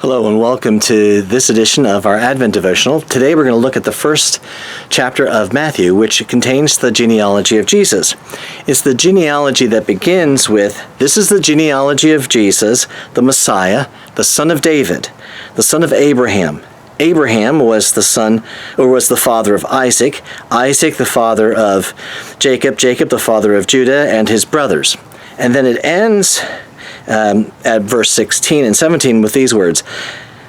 Hello and welcome to this edition of our Advent Devotional. Today we're going to look at the first chapter of Matthew, which contains the genealogy of Jesus. It's the genealogy that begins with, this is the genealogy of Jesus, the Messiah, the son of David, the son of Abraham. Abraham was the father of Isaac, Isaac the father of Jacob, Jacob the father of Judah and his brothers. And then it ends at verse 16 and 17 with these words,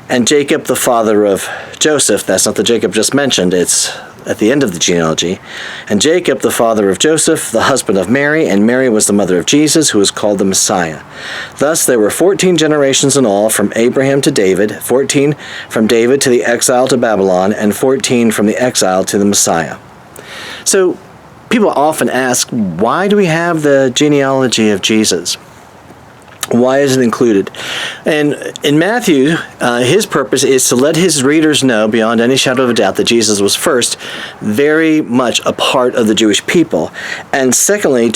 and Jacob the father of Joseph, that's not the Jacob just mentioned, it's at the end of the genealogy, and Jacob the father of Joseph, the husband of Mary, and Mary was the mother of Jesus, who is called the Messiah. Thus there were 14 generations in all, from Abraham to David, 14 from David to the exile to Babylon, and 14 from the exile to the Messiah. So people often ask, why do we have the genealogy of Jesus? Why is it included? And in Matthew, his purpose is to let his readers know beyond any shadow of a doubt that Jesus was first very much a part of the Jewish people. And secondly,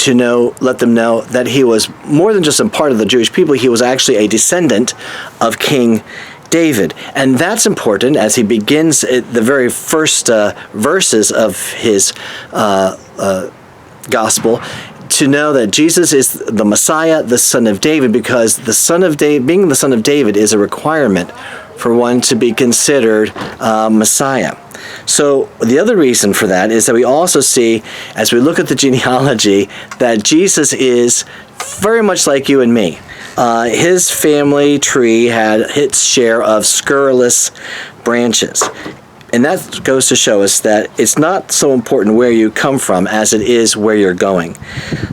let them know that he was more than just a part of the Jewish people, he was actually a descendant of King David. And that's important as he begins the very first verses of his gospel, to know that Jesus is the Messiah, the son of David, because being the son of David is a requirement for one to be considered Messiah. So the other reason for that is that we also see, as we look at the genealogy, that Jesus is very much like you and me. His family tree had its share of scurrilous branches. And that goes to show us that it's not so important where you come from as it is where you're going.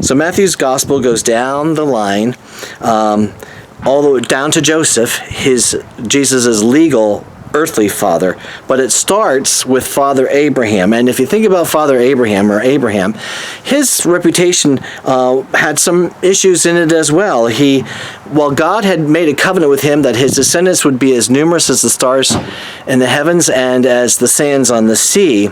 So Matthew's gospel goes down the line, all the way down to Joseph, Jesus' legal earthly father, but it starts with Father Abraham. And if you think about Father Abraham, his reputation had some issues in it as well. While God had made a covenant with him that his descendants would be as numerous as the stars in the heavens and as the sands on the sea,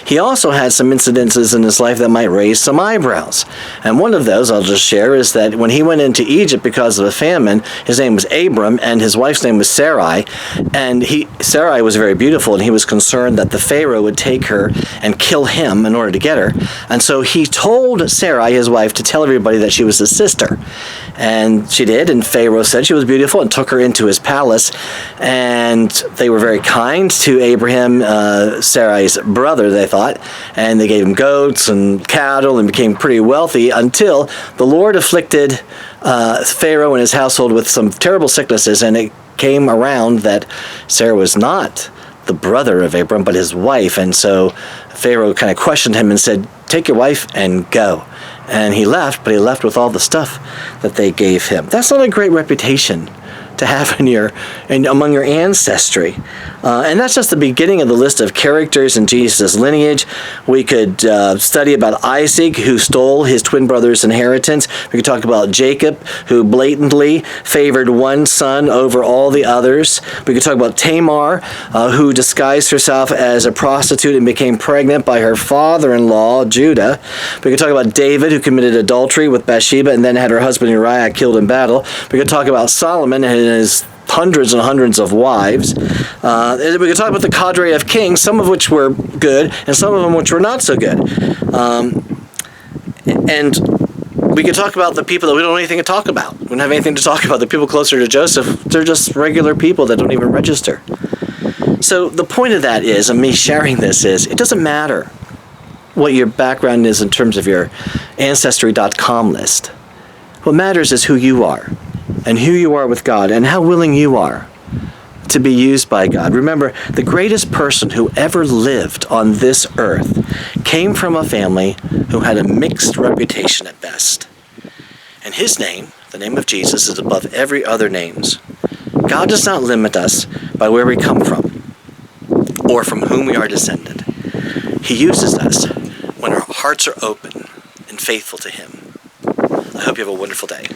he also had some incidences in his life that might raise some eyebrows. And one of those I'll just share is that when he went into Egypt because of a famine, his name was Abram and his wife's name was Sarai. And Sarai was very beautiful, and he was concerned that the Pharaoh would take her and kill him in order to get her. And so he told Sarai, his wife, to tell everybody that she was his sister. And she did, and Pharaoh said she was beautiful and took her into his palace. And they were very kind to Abraham, Sarai's brother, they thought, and they gave him goats and cattle and became pretty wealthy until the Lord afflicted Pharaoh and his household with some terrible sicknesses, and it came around that Sarah was not the brother of Abram, but his wife. And so Pharaoh kind of questioned him and said, take your wife and go. And he left, but he left with all the stuff that they gave him. That's not a great reputation to have among your ancestry. And that's just the beginning of the list of characters in Jesus' lineage. We could study about Isaac, who stole his twin brother's inheritance. We could talk about Jacob, who blatantly favored one son over all the others. We could talk about Tamar, who disguised herself as a prostitute and became pregnant by her father-in-law, Judah. We could talk about David, who committed adultery with Bathsheba and then had her husband Uriah killed in battle. We could talk about Solomon and his hundreds and hundreds of wives. We could talk about the cadre of kings, some of which were good and some of them which were not so good. And we could talk about the people that we don't have anything to talk about. We don't have anything to talk about. The people closer to Joseph, they're just regular people that don't even register. So the point of that is, and me sharing this is, it doesn't matter what your background is in terms of your Ancestry.com list. What matters is who you are, and who you are with God, and how willing you are to be used by God. Remember, the greatest person who ever lived on this earth came from a family who had a mixed reputation at best. And his name, the name of Jesus, is above every other names. God does not limit us by where we come from or from whom we are descended. He uses us when our hearts are open and faithful to him. I hope you have a wonderful day.